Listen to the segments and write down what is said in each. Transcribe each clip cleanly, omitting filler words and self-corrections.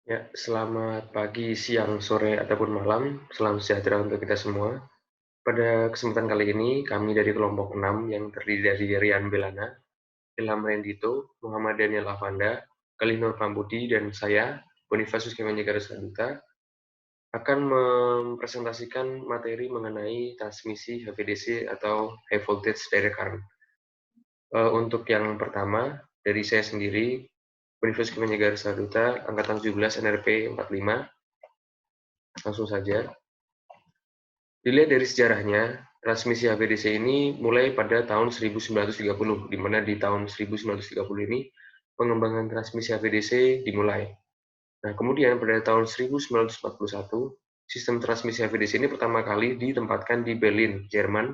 Ya, selamat pagi, siang, sore, ataupun malam. Salam sejahtera untuk kita semua. Pada kesempatan kali ini, kami dari kelompok 6 yang terdiri dari Rian Belana, Ilham Rendito, Muhammad Daniel Lavanda, Kalinur Pambudi, dan saya, Bonifacius Kemenjegara Saduta, akan mempresentasikan materi mengenai transmisi HVDC atau High Voltage Direct Current. Untuk yang pertama, dari saya sendiri, Bonifacius Kemenjegara Saduta, Angkatan 17 NRP 45, langsung saja. Dilihat dari sejarahnya, transmisi HVDC ini mulai pada tahun 1930, di mana di tahun 1930 ini pengembangan transmisi HVDC dimulai. Nah, kemudian pada tahun 1941, sistem transmisi HVDC ini pertama kali ditempatkan di Berlin, Jerman,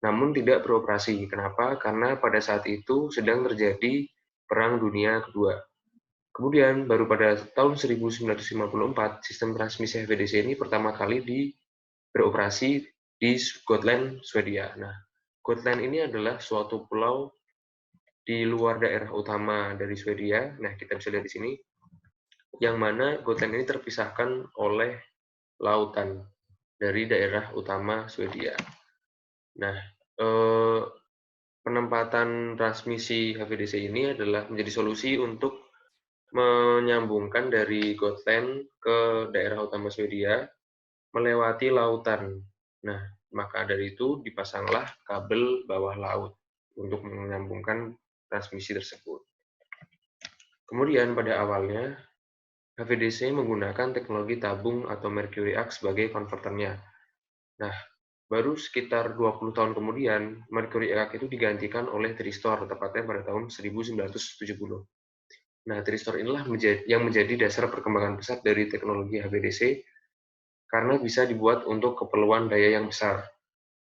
namun tidak beroperasi. Kenapa? Karena pada saat itu sedang terjadi Perang Dunia Kedua. Kemudian, baru pada tahun 1954, sistem transmisi HVDC ini pertama kali beroperasi di Gotland, Swedia. Nah, Gotland ini adalah suatu pulau di luar daerah utama dari Swedia. Nah, kita bisa lihat di sini, yang mana Gotland ini terpisahkan oleh lautan dari daerah utama Swedia. Nah, penempatan transmisi HVDC ini adalah menjadi solusi untuk menyambungkan dari Gotland ke daerah utama Swedia melewati lautan. Nah, maka dari itu dipasanglah kabel bawah laut untuk menyambungkan transmisi tersebut. Kemudian pada awalnya, HVDC menggunakan teknologi tabung atau mercury arc sebagai konverternya. Nah, baru sekitar 20 tahun kemudian, mercury arc itu digantikan oleh tristor, tepatnya pada tahun 1970. Nah, tristor inilah yang menjadi dasar perkembangan pesat dari teknologi HVDC karena bisa dibuat untuk keperluan daya yang besar.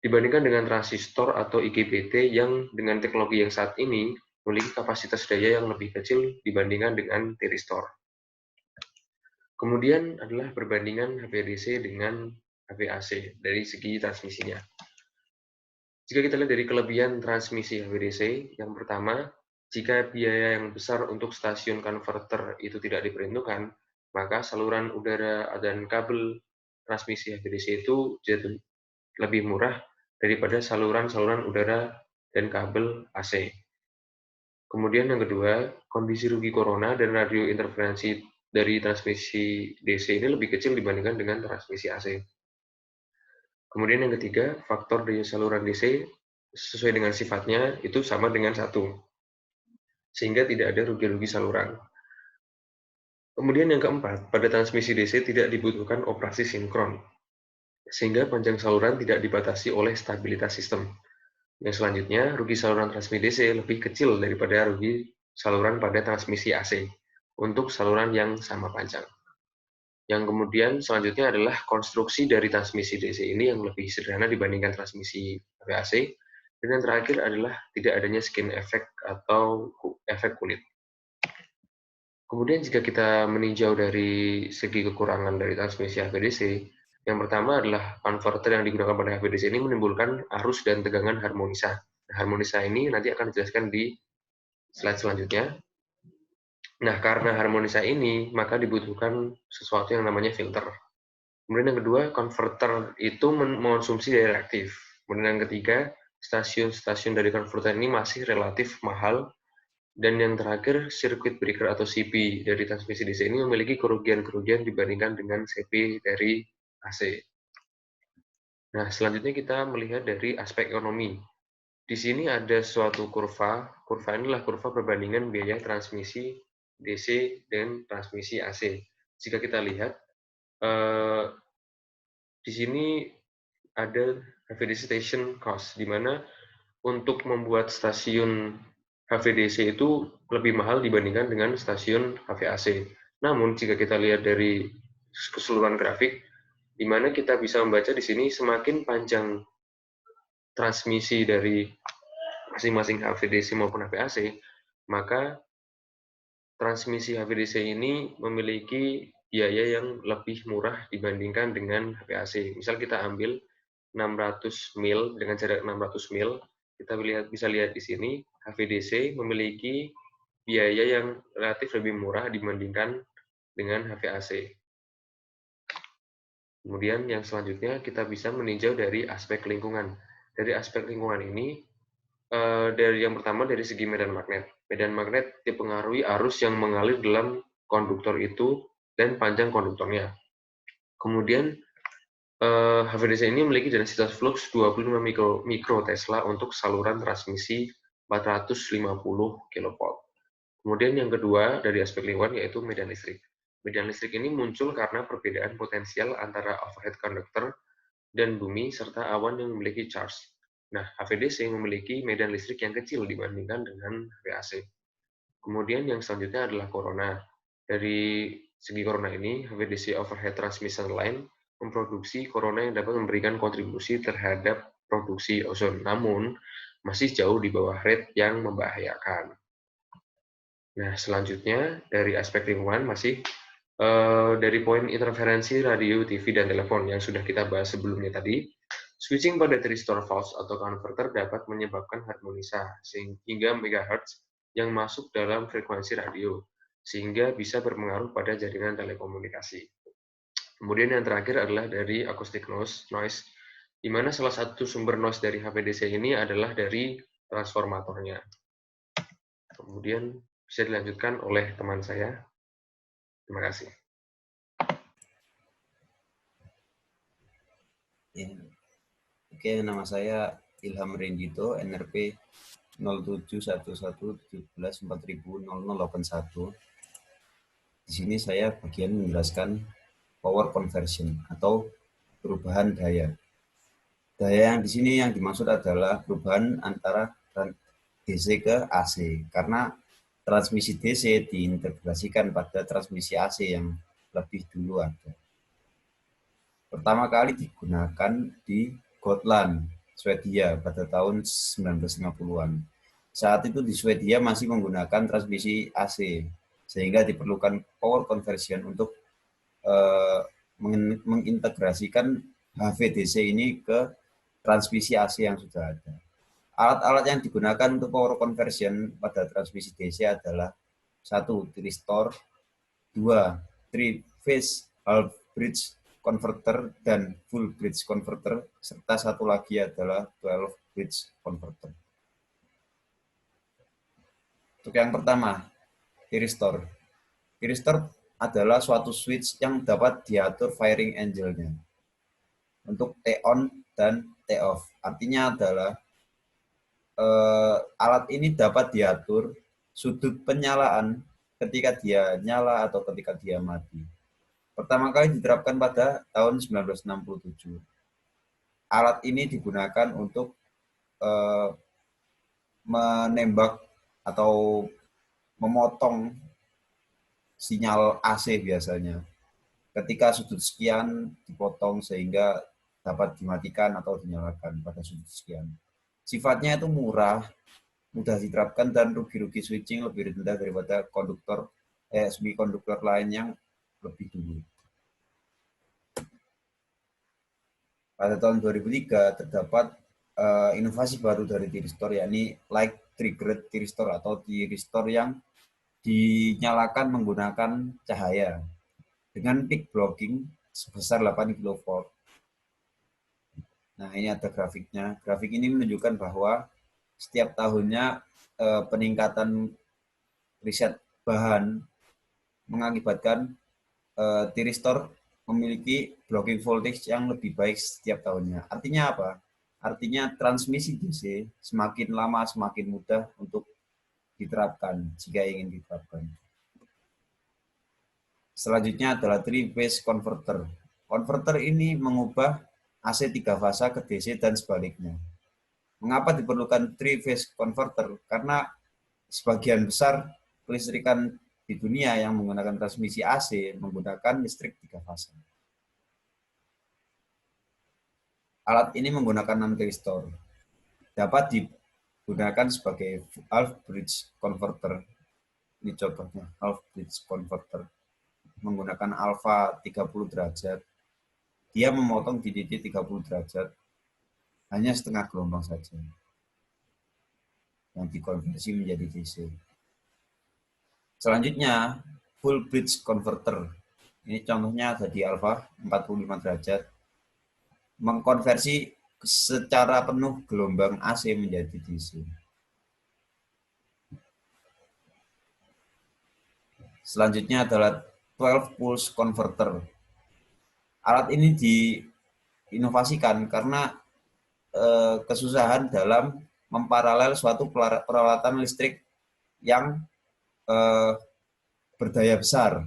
Dibandingkan dengan transistor atau IGBT yang dengan teknologi yang saat ini memiliki kapasitas daya yang lebih kecil dibandingkan dengan tiristor. Kemudian adalah perbandingan HVDC dengan HVAC dari segi transmisinya. Jika kita lihat dari kelebihan transmisi HVDC, yang pertama, jika biaya yang besar untuk stasiun konverter itu tidak diperhitungkan, maka saluran udara dan kabel transmisi HVDC itu jadi lebih murah daripada saluran-saluran udara dan kabel AC. Kemudian yang kedua, kondisi rugi corona dan radio interferensi dari transmisi DC ini lebih kecil dibandingkan dengan transmisi AC. Kemudian yang ketiga, faktor daya saluran DC sesuai dengan sifatnya itu sama dengan 1, sehingga tidak ada rugi-rugi saluran. Kemudian yang keempat, pada transmisi DC tidak dibutuhkan operasi sinkron, sehingga panjang saluran tidak dibatasi oleh stabilitas sistem. Yang selanjutnya, rugi saluran transmisi DC lebih kecil daripada rugi saluran pada transmisi AC untuk saluran yang sama panjang. Yang kemudian selanjutnya adalah konstruksi dari transmisi DC ini yang lebih sederhana dibandingkan transmisi AC. Dan yang terakhir adalah tidak adanya skin effect atau efek kulit. Kemudian jika kita meninjau dari segi kekurangan dari transmisi HVDC, yang pertama adalah konverter yang digunakan pada HVDC ini menimbulkan arus dan tegangan harmonisa. Nah, harmonisa ini nanti akan dijelaskan di slide selanjutnya. Nah, karena harmonisa ini, maka dibutuhkan sesuatu yang namanya filter. Kemudian yang kedua, konverter itu mengonsumsi daya reaktif. Kemudian yang ketiga, stasiun-stasiun dari konverter ini masih relatif mahal. Dan yang terakhir, circuit breaker atau CP dari transmisi DC ini memiliki kerugian-kerugian dibandingkan dengan CP dari AC. Nah, selanjutnya kita melihat dari aspek ekonomi. Di sini ada suatu kurva. Kurva inilah kurva perbandingan biaya transmisi DC dan transmisi AC. Jika kita lihat, di sini ada HVDC station cost, di mana untuk membuat stasiun HVDC itu lebih mahal dibandingkan dengan stasiun HVAC. Namun, jika kita lihat dari keseluruhan grafik, di mana kita bisa membaca di sini semakin panjang transmisi dari masing-masing HVDC maupun HVAC, maka transmisi HVDC ini memiliki biaya yang lebih murah dibandingkan dengan HVAC. Misal kita ambil 600 mil dengan jarak 600 mil, kita bisa lihat di sini HVDC memiliki biaya yang relatif lebih murah dibandingkan dengan HV AC. Kemudian yang selanjutnya kita bisa meninjau dari aspek lingkungan. Dari aspek lingkungan ini, dari yang pertama dari segi medan magnet. Medan magnet dipengaruhi arus yang mengalir dalam konduktor itu dan panjang konduktornya. Kemudian HVDC ini memiliki densitas flux 25 mikrotesla untuk saluran transmisi 450 kV. Kemudian yang kedua dari aspek lingkungan yaitu medan listrik. Medan listrik ini muncul karena perbedaan potensial antara overhead conductor dan bumi serta awan yang memiliki charge. Nah, HVDC memiliki medan listrik yang kecil dibandingkan dengan HVAC. Kemudian yang selanjutnya adalah corona. Dari segi corona ini, HVDC Overhead Transmission Line memproduksi corona yang dapat memberikan kontribusi terhadap produksi ozon, namun masih jauh di bawah rate yang membahayakan. Nah, selanjutnya dari aspek lingkungan masih dari poin interferensi radio, TV, dan telepon yang sudah kita bahas sebelumnya tadi, switching pada thyristor valve atau converter dapat menyebabkan harmonisa hingga megahertz yang masuk dalam frekuensi radio, sehingga bisa berpengaruh pada jaringan telekomunikasi. Kemudian yang terakhir adalah dari acoustic noise, di mana salah satu sumber noise dari HVDC ini adalah dari transformatornya. Kemudian bisa dilanjutkan oleh teman saya. Terima kasih. Ya. Oke, nama saya Ilham Rendito, NRP 071117400081. Di sini saya bagian menjelaskan power conversion atau perubahan daya. Daya yang di sini yang dimaksud adalah perubahan antara DC ke AC, karena transmisi DC diintegrasikan pada transmisi AC yang lebih dulu ada. Pertama kali digunakan di Gotland, Swedia pada tahun 1950-an. Saat itu di Swedia masih menggunakan transmisi AC, sehingga diperlukan power conversion untuk mengintegrasikan HVDC ini ke transmisi AC yang sudah ada. Alat-alat yang digunakan untuk power conversion pada transmisi DC adalah 1. Thyristor, 2. 3-phase half bridge converter dan full bridge converter, serta satu lagi adalah 12 bridge converter. Untuk yang pertama, thyristor. Thyristor adalah suatu switch yang dapat diatur firing angle-nya untuk T-on dan T-off. Artinya adalah alat ini dapat diatur sudut penyalaan ketika dia nyala atau ketika dia mati. Pertama kali diterapkan pada tahun 1967. Alat ini digunakan untuk menembak atau memotong sinyal AC biasanya. Ketika sudut sekian dipotong sehingga dapat dimatikan atau dinyalakan pada sudut sekian. Sifatnya itu murah, mudah diterapkan, dan rugi-rugi switching lebih rendah daripada semikonduktor lain yang lebih dulu. Pada tahun 2003 terdapat inovasi baru dari thyristor, yakni light triggered thyristor atau thyristor yang dinyalakan menggunakan cahaya dengan peak blocking sebesar 8 kV. Nah, ini ada grafiknya. Grafik ini menunjukkan bahwa setiap tahunnya peningkatan riset bahan mengakibatkan thyristor memiliki blocking voltage yang lebih baik setiap tahunnya. Artinya apa? Artinya transmisi DC semakin lama semakin mudah untuk diterapkan jika ingin diterapkan. Selanjutnya adalah three-phase converter. Converter ini mengubah AC 3 fasa ke DC dan sebaliknya. Mengapa diperlukan three-phase converter? Karena sebagian besar kelistrikan di dunia yang menggunakan transmisi AC menggunakan listrik 3 fasa. Alat ini menggunakan 6 thyristor. Dapat digunakan sebagai half bridge converter. Ini contohnya, half bridge converter. Menggunakan alfa 30 derajat. Dia memotong di titik 30 derajat hanya setengah gelombang saja yang dikonversi menjadi DC. Selanjutnya, full bridge converter. Ini contohnya ada di alfa 45 derajat. Mengkonversi secara penuh gelombang AC menjadi DC. Selanjutnya adalah 12 pulse converter. Alat ini diinovasikan karena kesusahan dalam memparalel suatu peralatan listrik yang berdaya besar.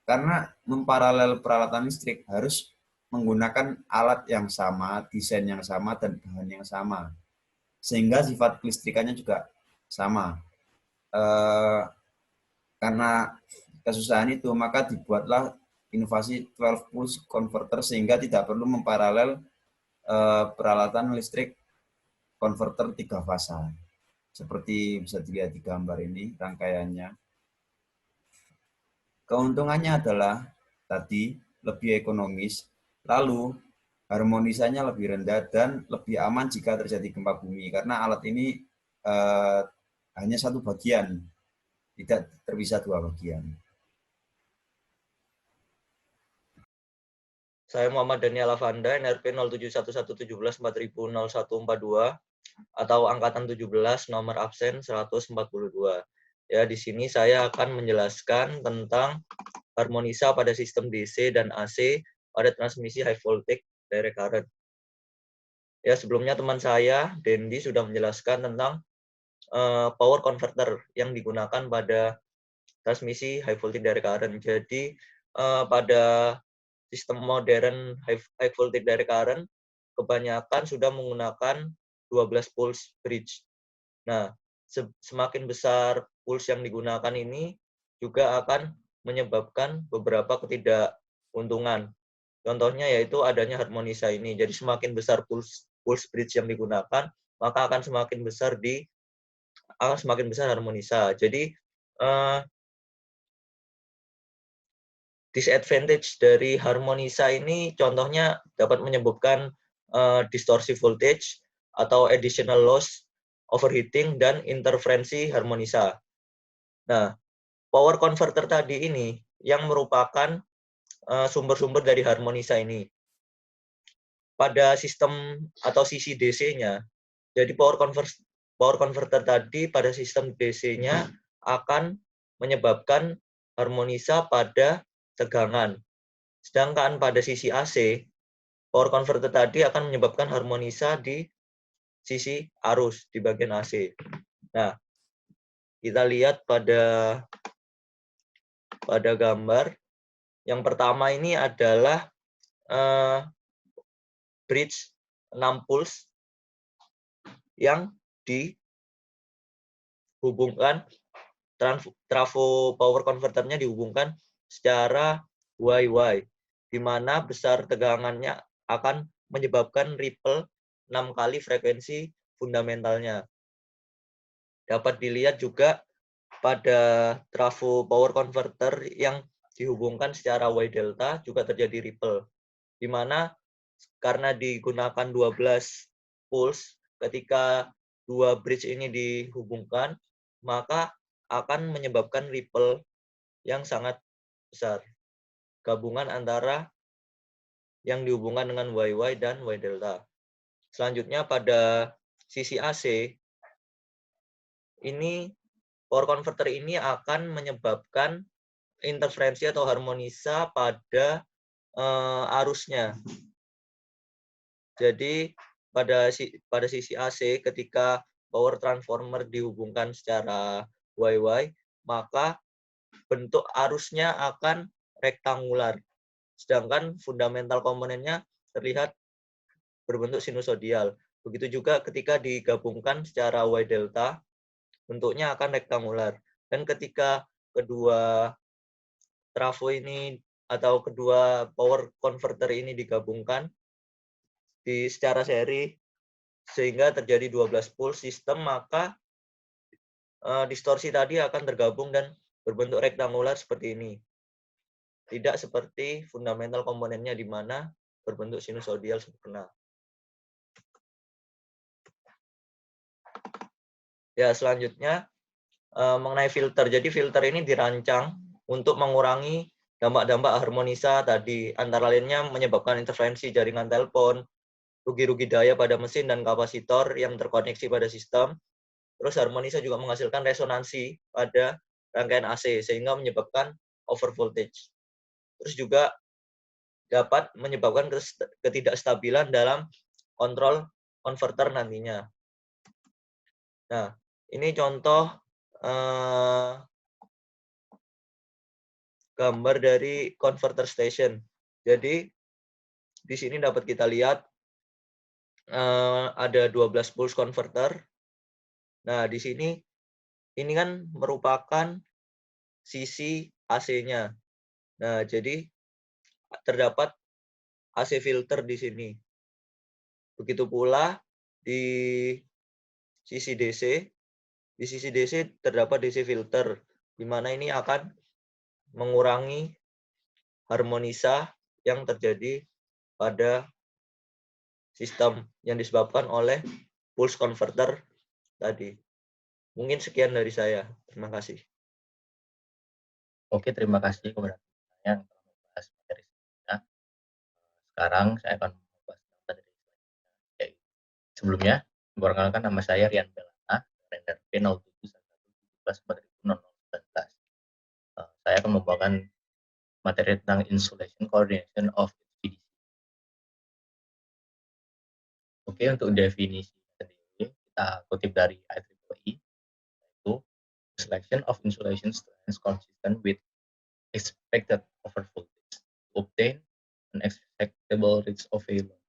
Karena memparalel peralatan listrik harus menggunakan alat yang sama, desain yang sama, dan bahan yang sama. Sehingga sifat kelistrikannya juga sama. Karena kesusahan itu, maka dibuatlah inovasi 12 pulse converter sehingga tidak perlu memparalel peralatan listrik konverter 3 fasa. Seperti bisa dilihat di gambar ini rangkaiannya. Keuntungannya adalah tadi lebih ekonomis, lalu harmonisanya lebih rendah dan lebih aman jika terjadi gempa bumi karena alat ini hanya satu bagian, tidak terpisah dua bagian. Saya Muhammad Daniel Avanda, NRP 071117400142 atau angkatan 17, nomor absen 142. Ya, di sini saya akan menjelaskan tentang harmonisa pada sistem DC dan AC pada transmisi high voltage direct current. Ya, sebelumnya teman saya, Dendi, sudah menjelaskan tentang power converter yang digunakan pada transmisi high voltage direct current. Jadi, pada sistem modern high voltage direct current, kebanyakan sudah menggunakan 12 pulse bridge. Nah, semakin besar pulse yang digunakan ini juga akan menyebabkan beberapa ketidakuntungan. Contohnya yaitu adanya harmonisa ini. Jadi semakin besar pulse bridge yang digunakan, maka akan semakin besar harmonisa. Jadi disadvantage dari harmonisa ini contohnya dapat menyebabkan distorsi voltage atau additional loss, overheating, dan interferensi harmonisa. Nah, power converter tadi ini yang merupakan sumber-sumber dari harmonisa ini. Pada sistem atau sisi DC-nya, jadi power converter tadi pada sistem DC-nya akan menyebabkan harmonisa pada tegangan. Sedangkan pada sisi AC, power converter tadi akan menyebabkan harmonisa di sisi arus di bagian AC. Nah, kita lihat pada gambar. Yang pertama ini adalah bridge 6 pulse yang dihubungkan, trafo power converternya dihubungkan secara YY, di mana besar tegangannya akan menyebabkan ripple 6 kali frekuensi fundamentalnya. Dapat dilihat juga pada trafo power converter yang dihubungkan secara Y delta juga terjadi ripple, di mana karena digunakan 12 pulse, ketika dua bridge ini dihubungkan, maka akan menyebabkan ripple yang sangat besar. Gabungan antara yang dihubungkan dengan YY dan Y delta. Selanjutnya pada sisi AC, ini power converter ini akan menyebabkan interferensi atau harmonisa pada arusnya. Jadi pada sisi AC ketika power transformer dihubungkan secara YY, maka bentuk arusnya akan rektangular. Sedangkan fundamental komponennya terlihat berbentuk sinusoidal. Begitu juga ketika digabungkan secara Y delta, bentuknya akan rektangular. Dan ketika kedua trafo ini atau kedua power converter ini digabungkan secara seri sehingga terjadi 12 pulse sistem, maka distorsi tadi akan tergabung dan berbentuk rektangular seperti ini. Tidak seperti fundamental komponennya di mana berbentuk sinusoidal sempurna. Ya, selanjutnya mengenai filter. Jadi filter ini dirancang untuk mengurangi dampak-dampak harmonisa tadi, antara lainnya menyebabkan interferensi jaringan telepon, rugi-rugi daya pada mesin dan kapasitor yang terkoneksi pada sistem. Terus harmonisa juga menghasilkan resonansi pada rangkaian AC sehingga menyebabkan over voltage. Terus juga dapat menyebabkan ketidakstabilan dalam kontrol konverter nantinya. Nah, ini contoh gambar dari converter station. Jadi di sini dapat kita lihat ada 12 pulse converter. Nah, di sini ini kan merupakan sisi AC-nya. Nah, jadi terdapat AC filter di sini. Begitu pula di sisi DC. Di sisi DC terdapat DC filter, di mana ini akan mengurangi harmonisa yang terjadi pada sistem yang disebabkan oleh pulse converter tadi. Mungkin sekian dari saya. Terima kasih. Oke, terima kasih kepada yang telah membahas materi sebelumnya. Sekarang saya akan membahas materi selanjutnya. Sebelumnya, memperkenalkan nama saya Rian Belana, NRP 071117 saya akan membawakan materi tentang Insulation Coordination of HVDC. Oke, untuk definisi sendiri, kita kutip dari IEEE, yaitu selection of insulation strengths consistent with expected over voltage to obtain an acceptable range of failure.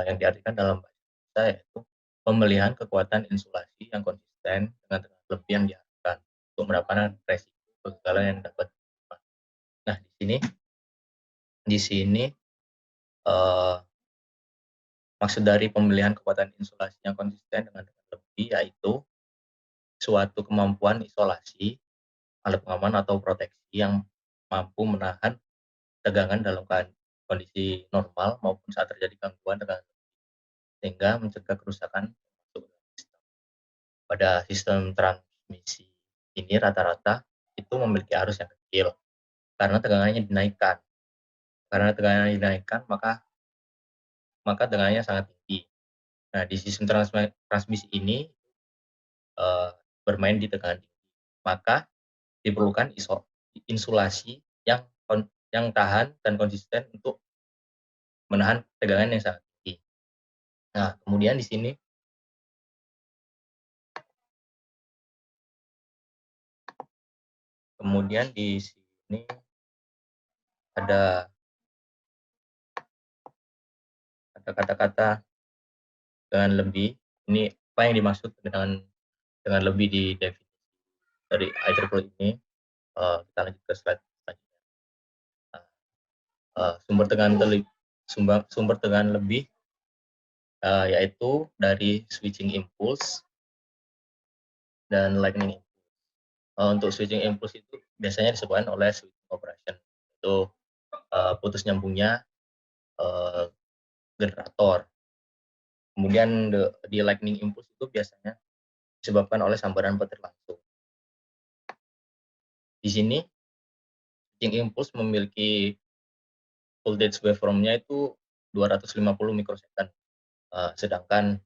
Yang diartikan dalam bahasa Indonesia yaitu pemilihan kekuatan insulasi yang konsisten dengan tegangan lebih yang diharapkan untuk mendapatkan resiko kegagalan yang dapat diterima. Nah, di sini maksud dari pemilihan kekuatan insulasi yang konsisten dengan tegangan lebih yaitu suatu kemampuan isolasi, alat pengaman atau proteksi yang mampu menahan tegangan dalam kondisi normal maupun saat terjadi gangguan tegangan sehingga mencegah kerusakan sistem. Pada sistem transmisi ini rata-rata itu memiliki arus yang kecil karena tegangannya dinaikkan. Karena tegangannya dinaikkan maka tegangannya sangat tinggi. Nah, di sistem transmisi ini bermain di tegangan tinggi. Maka diperlukan insulasi yang tahan dan konsisten untuk menahan tegangan yang sangat tinggi. Nah, kemudian di sini ada kata-kata dengan lebih. Ini apa yang dimaksud dengan lebih di definisi dari IEEE ini? Kita lanjut ke slide selanjutnya. Sumber tegangan lebih yaitu dari switching impulse dan lightning impulse. Untuk switching impulse itu biasanya disebutkan oleh switching operation, itu putus nyambungnya generator. Kemudian di lightning impulse itu biasanya disebabkan oleh sambaran petir langsung. Di sini switching impulse memiliki voltage waveform-nya itu 250 mikrosecond, sedangkan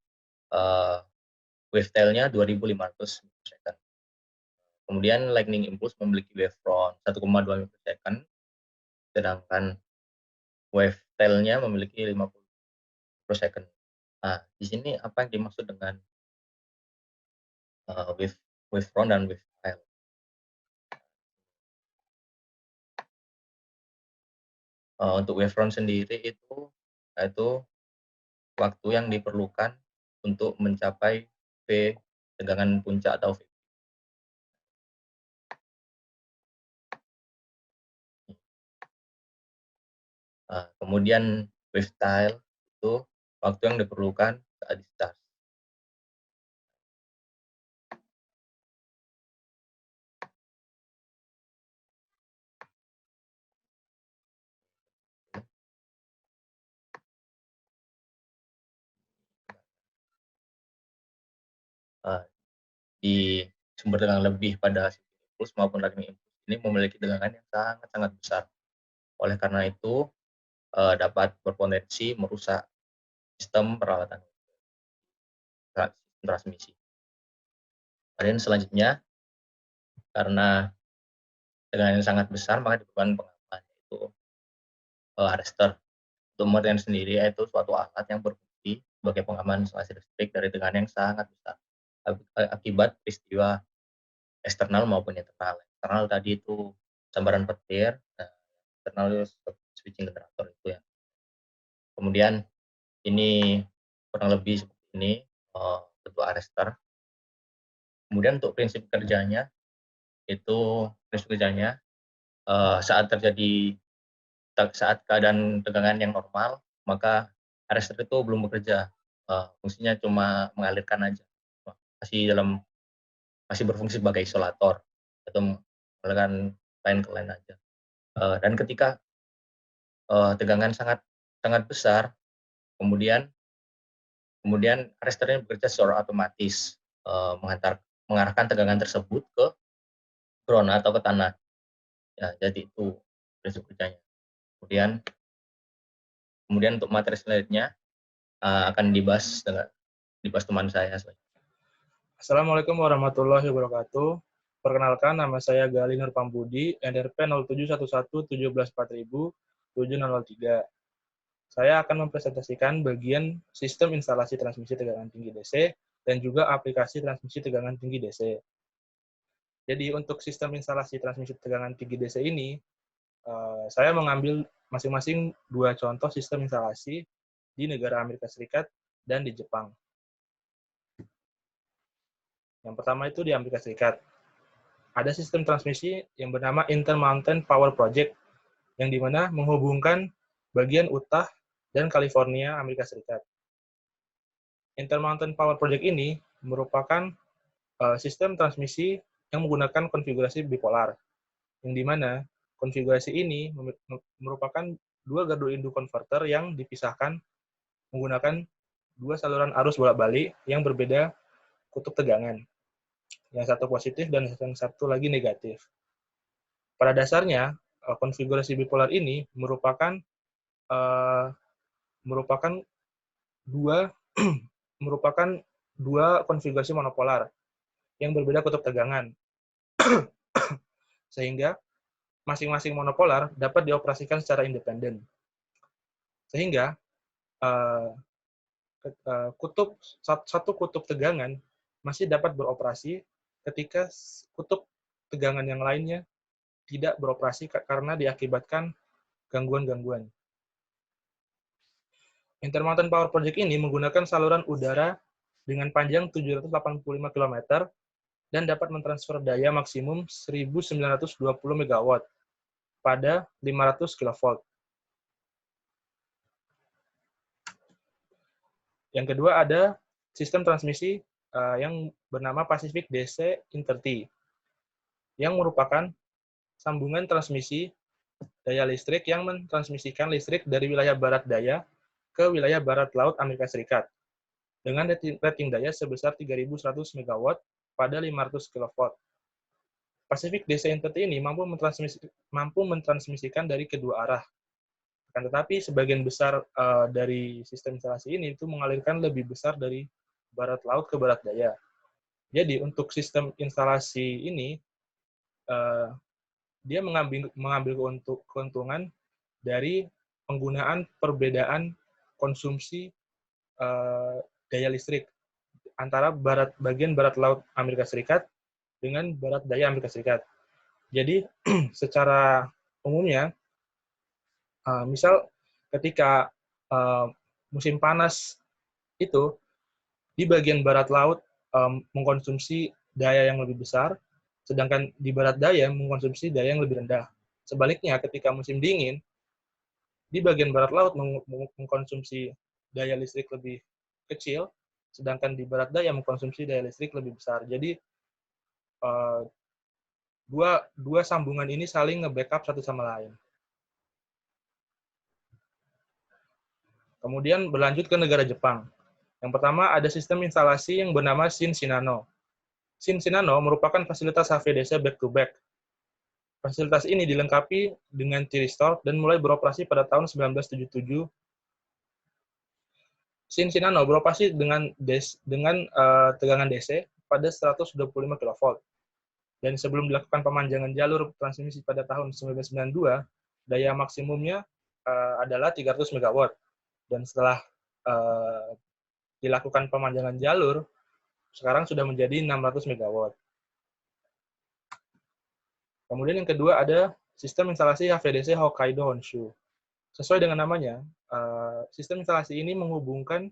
wave tail-nya 2500 mikrosecond. Kemudian lightning impulse memiliki waveform 1,2 mikrosecond, sedangkan wave tail-nya memiliki 50 mikrosecond. Nah, di sini apa yang dimaksud dengan wavefront dan wave tail? Untuk wavefront sendiri itu waktu yang diperlukan untuk mencapai V tegangan puncak atau V. Kemudian wave tail itu waktu yang diperlukan saat discharge. Di sumber tegangan lebih pada switching impulse maupun lightning impulse ini memiliki tegangan yang sangat-sangat besar. Oleh karena itu, dapat berpotensi merusak sistem peralatan transmisi. Kemudian selanjutnya, karena tegangan yang sangat besar, maka diperlukan pengaman, yaitu arrestor. Untuk pengertian sendiri, yaitu suatu alat yang berfungsi sebagai pengaman instalasi listrik dari tegangan yang sangat besar akibat peristiwa eksternal maupun internal. Eksternal tadi itu sambaran petir, internal itu switching generator itu ya. Kemudian ini kurang lebih seperti ini bentuk arrestor. Kemudian untuk prinsip kerjanya saat keadaan tegangan yang normal, maka arrestor itu belum bekerja, fungsinya cuma mengalirkan aja, masih berfungsi sebagai isolator atau mengalirkan line ke line aja. Dan ketika tegangan sangat besar, kemudian arrestornya bekerja secara otomatis, mengarahkan tegangan tersebut ke ground atau ke tanah. Ya, jadi itu prinsip kerjanya. Kemudian untuk materi selanjutnya akan dibahas teman saya. Assalamualaikum warahmatullahi wabarakatuh. Perkenalkan, nama saya Gali Nur Pambudi, NRP 07111440007003. Saya akan mempresentasikan bagian sistem instalasi transmisi tegangan tinggi DC dan juga aplikasi transmisi tegangan tinggi DC. Jadi untuk sistem instalasi transmisi tegangan tinggi DC ini, saya mengambil masing-masing 2 contoh sistem instalasi di negara Amerika Serikat dan di Jepang. Yang pertama itu di Amerika Serikat. Ada sistem transmisi yang bernama Intermountain Power Project, yang dimana menghubungkan bagian Utah dan California, Amerika Serikat. Intermountain Power Project ini merupakan sistem transmisi yang menggunakan konfigurasi bipolar, yang dimana konfigurasi ini merupakan 2 gardu induk konverter yang dipisahkan menggunakan 2 saluran arus bolak-balik yang berbeda kutub tegangan. Yang satu positif dan yang satu lagi negatif. Pada dasarnya, konfigurasi bipolar ini merupakan dua konfigurasi monopolar yang berbeda kutub tegangan. Sehingga masing-masing monopolar dapat dioperasikan secara independen. Sehingga satu kutub tegangan masih dapat beroperasi ketika kutub tegangan yang lainnya tidak beroperasi karena diakibatkan gangguan-gangguan. Intermountain Power Project ini menggunakan saluran udara dengan panjang 785 km dan dapat mentransfer daya maksimum 1920 MW pada 500 kV. Yang kedua ada sistem transmisi yang bernama Pacific DC Inter-T, yang merupakan sambungan transmisi daya listrik yang mentransmisikan listrik dari wilayah barat daya ke wilayah barat laut Amerika Serikat dengan rating daya sebesar 3.100 MW pada 500 kV. Pacific DC Inter-T ini mampu mentransmisikan dari kedua arah. Akan tetapi sebagian besar dari sistem instalasi ini itu mengalirkan lebih besar dari barat laut ke barat daya. Jadi untuk sistem instalasi ini dia mengambil keuntungan dari penggunaan perbedaan konsumsi daya listrik antara bagian barat laut Amerika Serikat dengan barat daya Amerika Serikat. Jadi secara umumnya, misal ketika musim panas itu di bagian barat laut mengkonsumsi daya yang lebih besar, sedangkan di barat daya mengkonsumsi daya yang lebih rendah. Sebaliknya, ketika musim dingin, di bagian barat laut mengkonsumsi daya listrik lebih kecil, sedangkan di barat daya mengkonsumsi daya listrik lebih besar. Jadi, dua sambungan ini saling nge-backup satu sama lain. Kemudian berlanjut ke negara Jepang. Yang pertama ada sistem instalasi yang bernama Shin Shinano. Shin Shinano merupakan fasilitas HVDC back-to-back. Fasilitas ini dilengkapi dengan tiristor dan mulai beroperasi pada tahun 1977. Cincinnati beroperasi dengan tegangan DC pada 125 kV. Dan sebelum dilakukan pemanjangan jalur transmisi pada tahun 1992, daya maksimumnya adalah 300 MW. Dan setelah dilakukan pemanjangan jalur, sekarang sudah menjadi 600 MW. Kemudian yang kedua ada sistem instalasi HVDC Hokkaido Honshu. Sesuai dengan namanya, sistem instalasi ini menghubungkan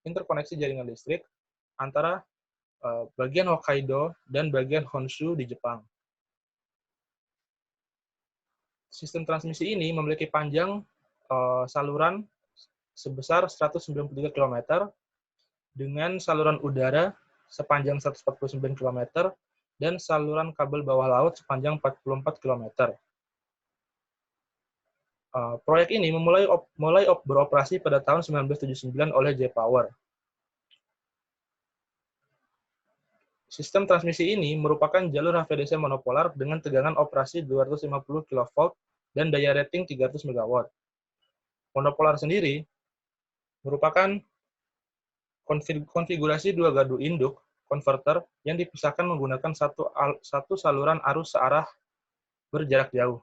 interkoneksi jaringan listrik antara bagian Hokkaido dan bagian Honshu di Jepang. Sistem transmisi ini memiliki panjang saluran sebesar 193 km dengan saluran udara sepanjang 149 km dan saluran kabel bawah laut sepanjang 44 km. Proyek ini mulai beroperasi pada tahun 1979 oleh J-Power. Sistem transmisi ini merupakan jalur HVDC monopolar dengan tegangan operasi 250 kV dan daya rating 300 MW. Monopolar sendiri merupakan konfigurasi dua gardu induk konverter yang dipisahkan menggunakan satu saluran arus searah berjarak jauh.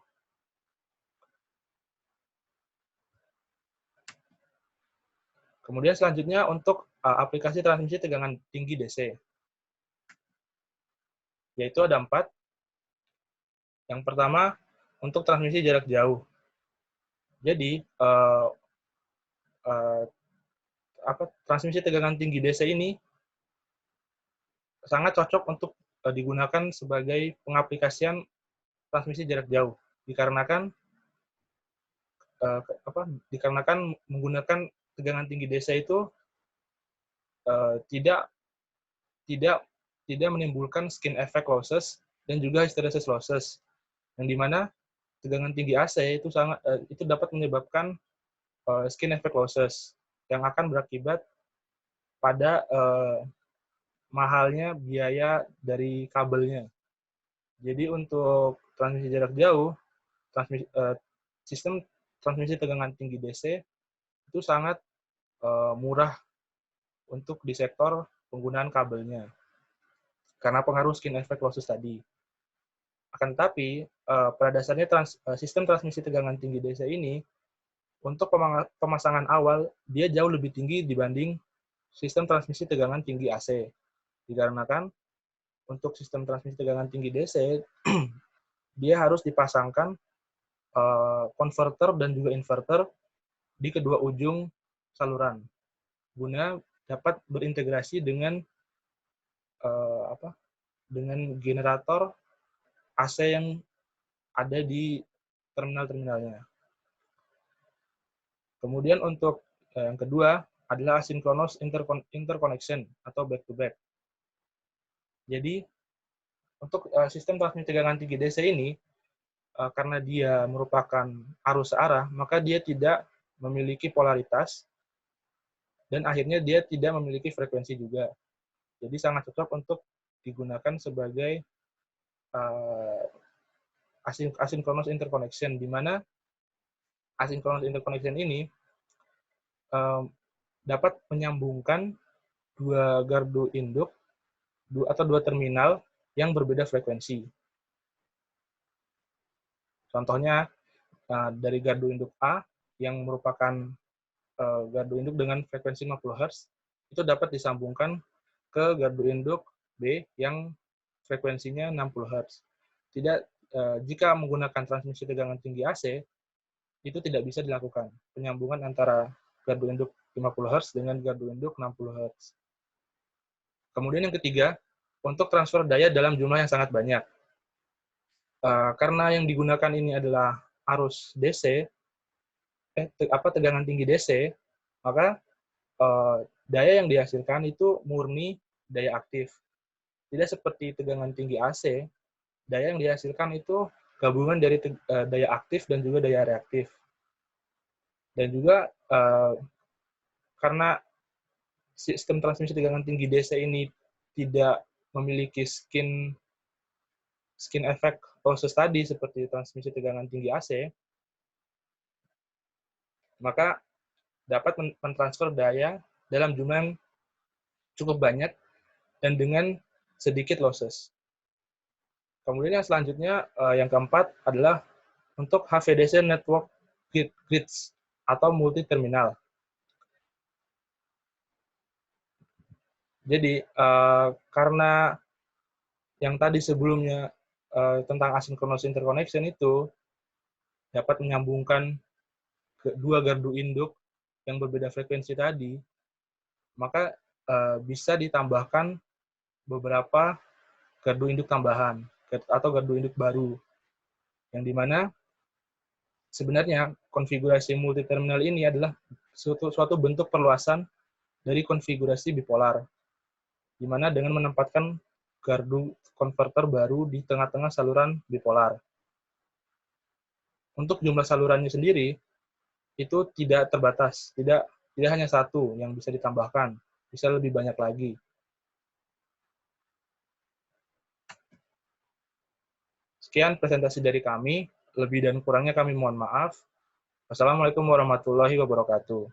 Kemudian selanjutnya untuk aplikasi transmisi tegangan tinggi DC. Yaitu ada 4. Yang pertama, untuk transmisi jarak jauh. Jadi, transmisi tegangan tinggi DC ini sangat cocok untuk digunakan sebagai pengaplikasian transmisi jarak jauh, dikarenakan menggunakan tegangan tinggi DC itu tidak menimbulkan skin effect losses dan juga hysteresis losses, yang dimana tegangan tinggi AC itu dapat menyebabkan skin effect losses yang akan berakibat pada mahalnya biaya dari kabelnya. Jadi untuk transmisi jarak jauh, sistem transmisi tegangan tinggi DC itu sangat murah untuk di sektor penggunaan kabelnya karena pengaruh skin effect losses tadi. Akan tetapi, pada dasarnya sistem transmisi tegangan tinggi DC ini untuk pemasangan awal dia jauh lebih tinggi dibanding sistem transmisi tegangan tinggi AC. Dikarenakan untuk sistem transmisi tegangan tinggi DC dia harus dipasangkan konverter dan juga inverter di kedua ujung saluran guna dapat berintegrasi dengan generator AC yang ada di terminal-terminalnya. Kemudian untuk yang kedua adalah asynchronous interconnection atau back-to-back. Jadi, untuk sistem transmisi tegangan tinggi DC ini, karena dia merupakan arus searah, maka dia tidak memiliki polaritas, dan akhirnya dia tidak memiliki frekuensi juga. Jadi sangat cocok untuk digunakan sebagai asynchronous interconnection, di mana asynchronous interconnection ini dapat menyambungkan dua gardu induk atau dua terminal yang berbeda frekuensi. Contohnya dari gardu induk A yang merupakan gardu induk dengan frekuensi 50 Hz itu dapat disambungkan ke gardu induk B yang frekuensinya 60 Hz. Jika menggunakan transmisi tegangan tinggi AC itu tidak bisa dilakukan penyambungan antara gardu induk 50 Hz dengan gardu induk 60 Hz. Kemudian yang ketiga, untuk transfer daya dalam jumlah yang sangat banyak. Karena yang digunakan ini adalah arus DC, tegangan tinggi DC, maka daya yang dihasilkan itu murni daya aktif. Tidak seperti tegangan tinggi AC, daya yang dihasilkan itu gabungan dari daya aktif dan juga daya reaktif. Dan juga karena sistem transmisi tegangan tinggi DC ini tidak memiliki skin skin effect losses tadi seperti transmisi tegangan tinggi AC, maka dapat mentransfer daya dalam jumlah yang cukup banyak dan dengan sedikit losses. Kemudian yang selanjutnya, yang keempat adalah untuk HVDC network grids atau multi terminal. Jadi karena yang tadi sebelumnya tentang asynchronous interconnection itu dapat menyambungkan kedua gardu induk yang berbeda frekuensi tadi, maka bisa ditambahkan beberapa gardu induk tambahan atau gardu induk baru, yang dimana sebenarnya konfigurasi multi terminal ini adalah suatu bentuk perluasan dari konfigurasi bipolar, di mana dengan menempatkan gardu konverter baru di tengah-tengah saluran bipolar. Untuk jumlah salurannya sendiri, itu tidak terbatas, tidak hanya satu yang bisa ditambahkan, bisa lebih banyak lagi. Sekian presentasi dari kami, lebih dan kurangnya kami mohon maaf. Wassalamualaikum warahmatullahi wabarakatuh.